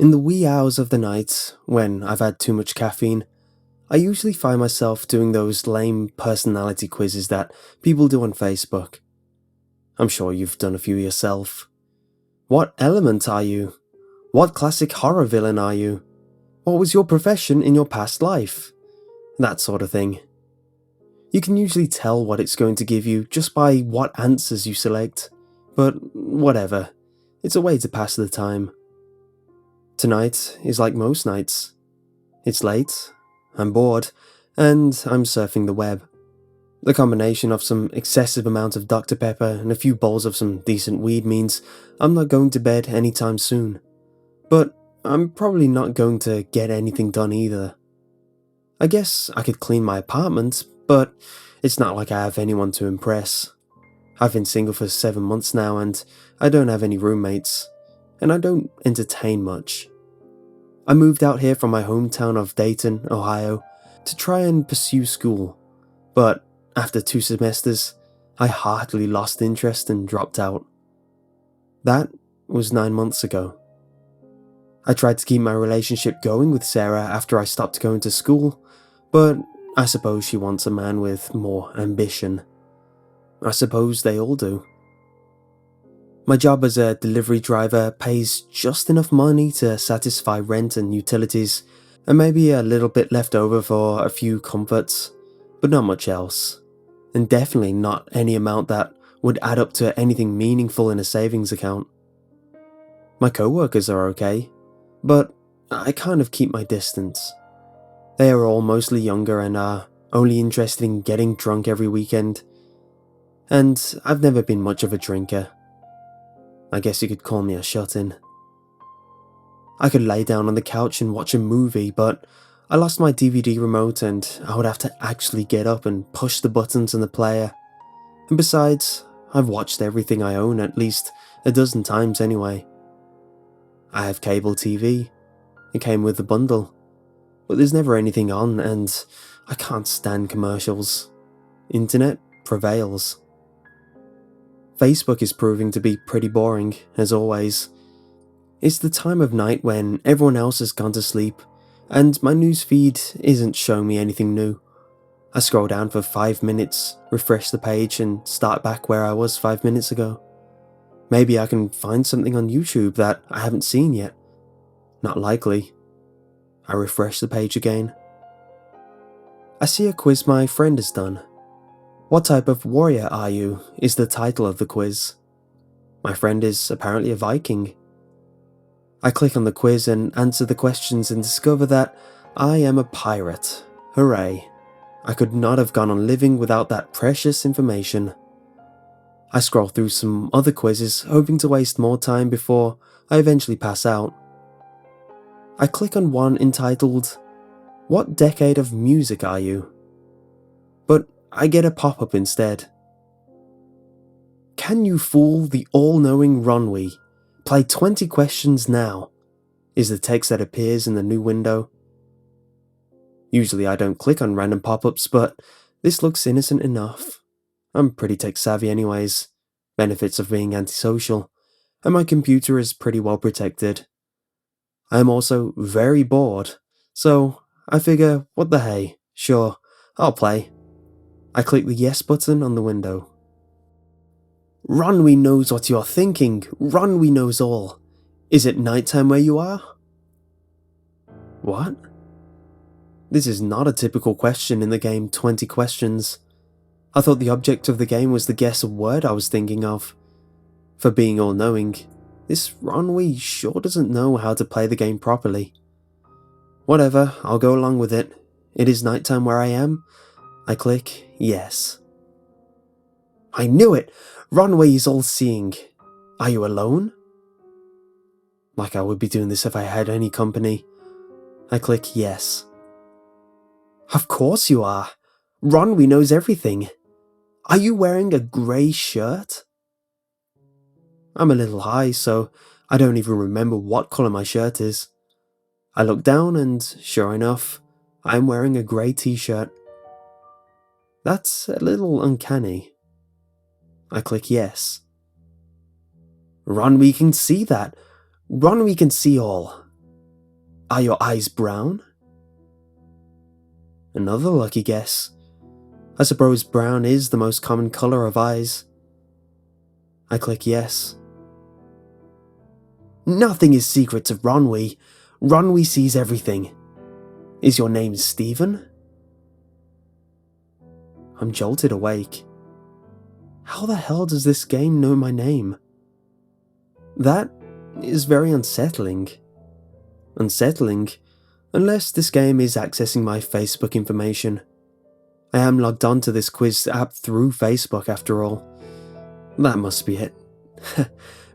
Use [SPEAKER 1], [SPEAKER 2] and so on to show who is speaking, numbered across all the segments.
[SPEAKER 1] In the wee hours of the night, when I've had too much caffeine, I usually find myself doing those lame personality quizzes that people do on Facebook. I'm sure you've done a few yourself. What element are you? What classic horror villain are you? What was your profession in your past life? That sort of thing. You can usually tell what it's going to give you just by what answers you select, but whatever, it's a way to pass the time. Tonight is like most nights. It's late, I'm bored, and I'm surfing the web. The combination of some excessive amount of Dr. Pepper and a few bowls of some decent weed means I'm not going to bed anytime soon. But I'm probably not going to get anything done either. I guess I could clean my apartment, but it's not like I have anyone to impress. I've been single for 7 months now and I don't have any roommates, and I don't entertain much. I moved out here from my hometown of Dayton, Ohio, to try and pursue school, but after 2 semesters, I heartily lost interest and dropped out. That was 9 months ago. I tried to keep my relationship going with Sarah after I stopped going to school, but I suppose she wants a man with more ambition. I suppose they all do. My job as a delivery driver pays just enough money to satisfy rent and utilities, and maybe a little bit left over for a few comforts, but not much else. And definitely not any amount that would add up to anything meaningful in a savings account. My co-workers are okay, but I kind of keep my distance. They are all mostly younger and are only interested in getting drunk every weekend. And I've never been much of a drinker. I guess you could call me a shut-in. I could lay down on the couch and watch a movie, but I lost my DVD remote and I would have to actually get up and push the buttons on the player. And besides, I've watched everything I own at least a dozen times anyway. I have cable TV. It came with the bundle. But there's never anything on and I can't stand commercials. Internet prevails. Facebook is proving to be pretty boring, as always. It's the time of night when everyone else has gone to sleep, and my newsfeed isn't showing me anything new. I scroll down for 5 minutes, refresh the page, and start back where I was 5 minutes ago. Maybe I can find something on YouTube that I haven't seen yet. Not likely. I refresh the page again. I see a quiz my friend has done. What type of warrior are you is the title of the quiz. My friend is apparently a Viking. I click on the quiz and answer the questions and discover that I am a pirate. Hooray. I could not have gone on living without that precious information. I scroll through some other quizzes, hoping to waste more time before I eventually pass out. I click on one entitled, "What decade of music are you?" But I get a pop-up instead. "Can you fool the all-knowing Ronwe? Play 20 questions now," is the text that appears in the new window. Usually I don't click on random pop-ups, but this looks innocent enough. I'm pretty tech-savvy anyways, benefits of being antisocial, and my computer is pretty well protected. I am also very bored, so I figure, what the hey, sure, I'll play. I click the yes button on the window. "Ronwe knows what you're thinking. Ronwe knows all. Is it nighttime where you are?" What? This is not a typical question in the game 20 Questions. I thought the object of the game was to guess a word I was thinking of. For being all-knowing, this Ronwe sure doesn't know how to play the game properly. Whatever, I'll go along with it. It is nighttime where I am. I click yes. I knew it! Ronwe is all-seeing. Are you alone? Like I would be doing this if I had any company. I click yes. Of course you are. Ronwe knows everything. Are you wearing a grey shirt? I'm a little high, so I don't even remember what colour my shirt is. I look down and, sure enough, I'm wearing a grey t-shirt. That's a little uncanny. I click yes. Ronwe can see that. Ronwe can see all. Are your eyes brown? Another lucky guess. I suppose brown is the most common colour of eyes. I click yes. Nothing is secret to Ronwe. Ronwe sees everything. Is your name Stephen? I'm jolted awake. How the hell does this game know my name? That is very unsettling. Unsettling, unless this game is accessing my Facebook information. I am logged onto this quiz app through Facebook after all. That must be it.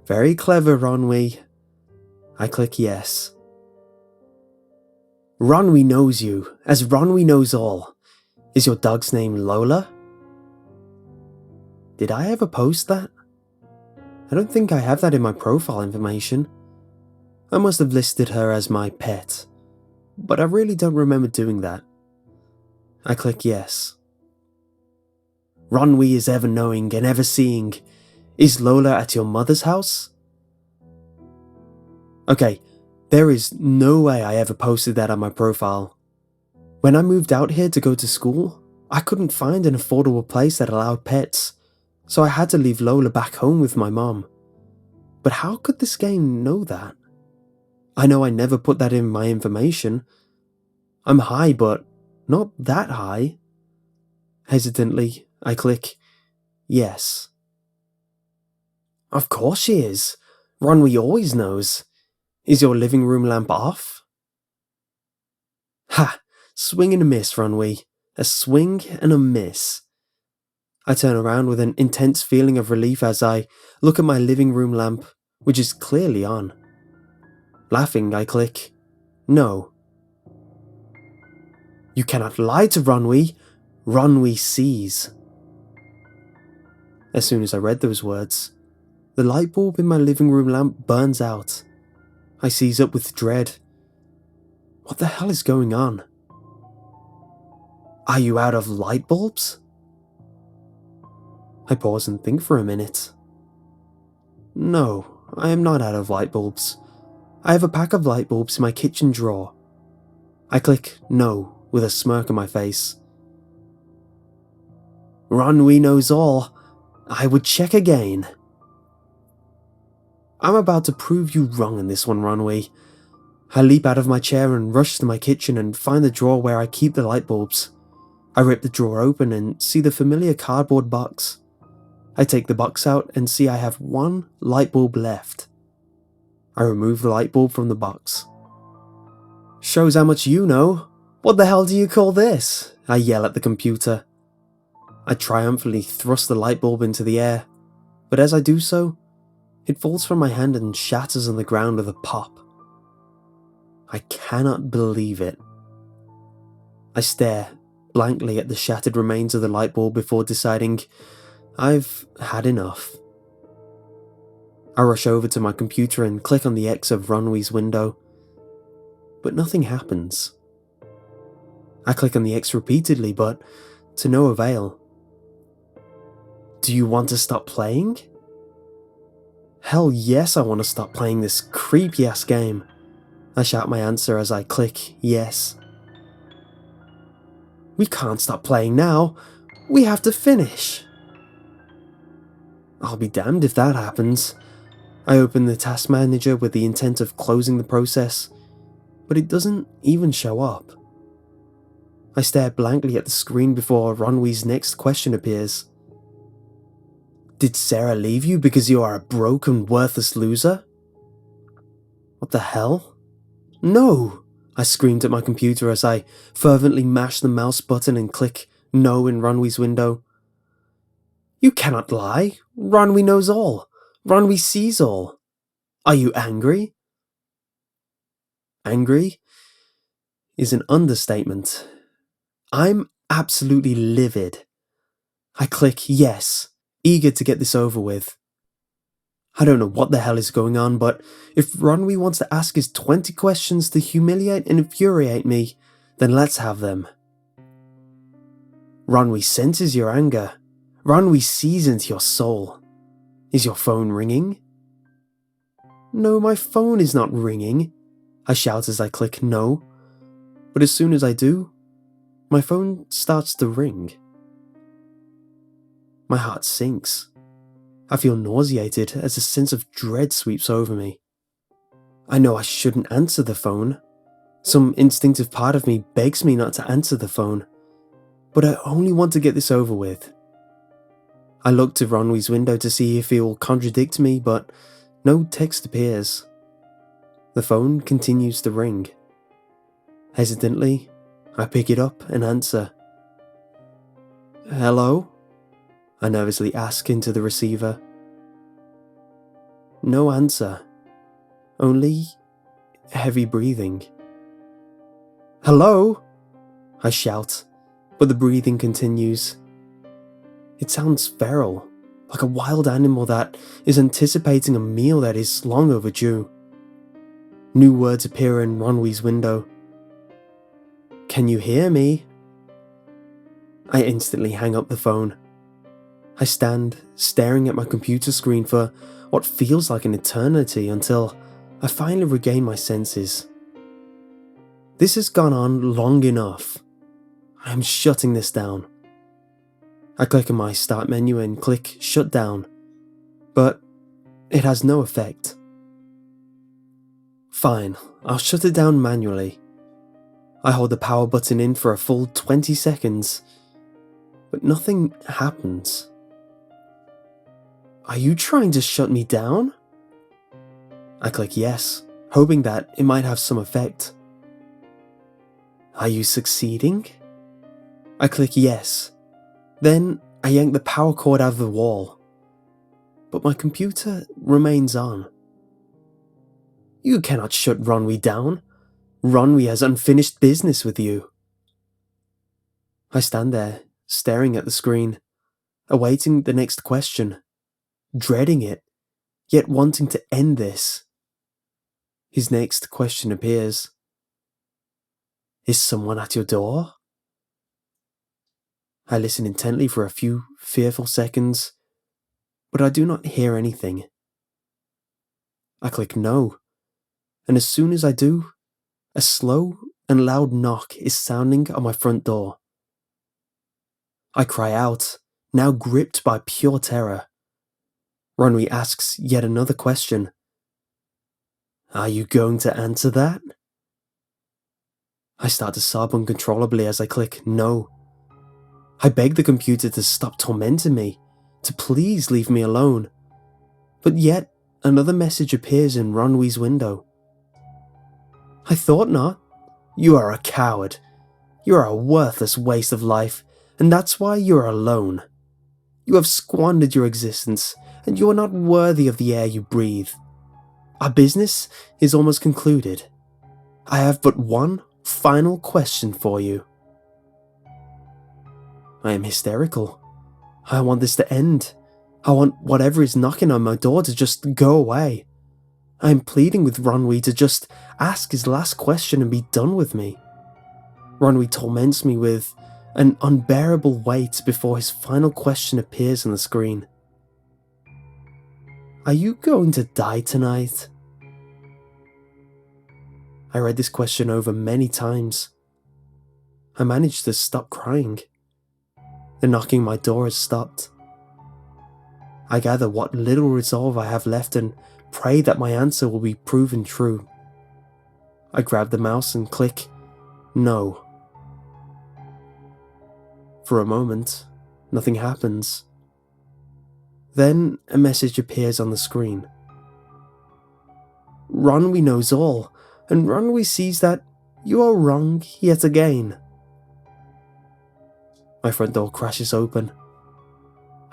[SPEAKER 1] Very clever, Ronwe. I click yes. Ronwe knows you, as Ronwe knows all. Is your dog's name Lola? Did I ever post that? I don't think I have that in my profile information. I must have listed her as my pet, but I really don't remember doing that. I click yes. Ronwe is ever knowing and ever seeing. Is Lola at your mother's house? Okay, there is no way I ever posted that on my profile. When I moved out here to go to school, I couldn't find an affordable place that allowed pets, so I had to leave Lola back home with my mom. But how could this game know that? I know I never put that in my information. I'm high, but not that high. Hesitantly, I click yes. Of course she is. Ronwe always knows. Is your living room lamp off? Ha! Swing and a miss, Ronwe. A swing and a miss. I turn around with an intense feeling of relief as I look at my living room lamp, which is clearly on. Laughing, I click no. You cannot lie to Ronwe. Ronwe sees. As soon as I read those words, the light bulb in my living room lamp burns out. I seize up with dread. What the hell is going on? Are you out of light bulbs? I pause and think for a minute. No, I am not out of light bulbs. I have a pack of light bulbs in my kitchen drawer. I click no with a smirk on my face. Ronwe knows all. I would check again. I'm about to prove you wrong in this one, Ronwe. I leap out of my chair and rush to my kitchen and find the drawer where I keep the light bulbs. I rip the drawer open and see the familiar cardboard box. I take the box out and see I have one light bulb left. I remove the light bulb from the box. Shows how much you know. What the hell do you call this? I yell at the computer. I triumphantly thrust the light bulb into the air, but as I do so, it falls from my hand and shatters on the ground with a pop. I cannot believe it. I stare blankly at the shattered remains of the light bulb before deciding I've had enough. I rush over to my computer and click on the X of Ronwe's window, but nothing happens. I click on the X repeatedly, but to no avail. Do you want to stop playing? Hell yes, I want to stop playing this creepy-ass game. I shout my answer as I click yes. We can't stop playing now. We have to finish. I'll be damned if that happens. I open the task manager with the intent of closing the process, but it doesn't even show up. I stare blankly at the screen before Ronwe's next question appears. Did Sarah leave you because you are a broken, worthless loser? What the hell? No! I screamed at my computer as I fervently mash the mouse button and click no in Ronwe's window. You cannot lie. Ronwe knows all. Ronwe sees all. Are you angry? Angry is an understatement. I'm absolutely livid. I click yes, eager to get this over with. I don't know what the hell is going on, but if Ronwe wants to ask his 20 questions to humiliate and infuriate me, then let's have them. Ronwe senses your anger. Ronwe sees into your soul. Is your phone ringing? No, my phone is not ringing. I shout as I click no, but as soon as I do, my phone starts to ring. My heart sinks. I feel nauseated as a sense of dread sweeps over me. I know I shouldn't answer the phone. Some instinctive part of me begs me not to answer the phone, but I only want to get this over with. I look to Ronwe's window to see if he will contradict me, but no text appears. The phone continues to ring. Hesitantly, I pick it up and answer. "Hello?" I nervously ask into the receiver. No answer. Only heavy breathing. "Hello?" I shout, but the breathing continues. It sounds feral, like a wild animal that is anticipating a meal that is long overdue. New words appear in Ronwe's window. "Can you hear me?" I instantly hang up the phone. I stand staring at my computer screen for what feels like an eternity until I finally regain my senses. This has gone on long enough. I am shutting this down. I click on my start menu and click shut down, but it has no effect. Fine, I'll shut it down manually. I hold the power button in for a full 20 seconds, but nothing happens. "Are you trying to shut me down?" I click yes, hoping that it might have some effect. "Are you succeeding?" I click yes. Then I yank the power cord out of the wall, but my computer remains on. "You cannot shut Ronwe down. Ronwe has unfinished business with you." I stand there, staring at the screen, awaiting the next question, dreading it, yet wanting to end this. His next question appears. "Is someone at your door?" I listen intently for a few fearful seconds, but I do not hear anything. I click no, and as soon as I do, a slow and loud knock is sounding on my front door. I cry out, now gripped by pure terror. Ronwe asks yet another question. "Are you going to answer that?" I start to sob uncontrollably as I click no. I beg the computer to stop tormenting me, to please leave me alone. But yet another message appears in Ronwe's window. "I thought not. You are a coward. You are a worthless waste of life, and that's why you are alone. You have squandered your existence, and you are not worthy of the air you breathe. Our business is almost concluded. I have but one final question for you." I am hysterical. I want this to end. I want whatever is knocking on my door to just go away. I am pleading with Ronwe to just ask his last question and be done with me. Ronwe torments me with an unbearable wait before his final question appears on the screen. "Are you going to die tonight?" I read this question over many times. I managed to stop crying. The knocking on my door has stopped. I gather what little resolve I have left and pray that my answer will be proven true. I grab the mouse and click no. For a moment, nothing happens. Then a message appears on the screen. "Ronwe knows all, and Ronwe sees that you are wrong yet again." My front door crashes open.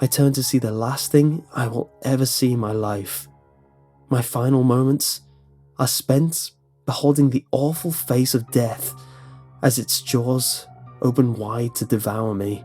[SPEAKER 1] I turn to see the last thing I will ever see in my life. My final moments are spent beholding the awful face of death as its jaws open wide to devour me.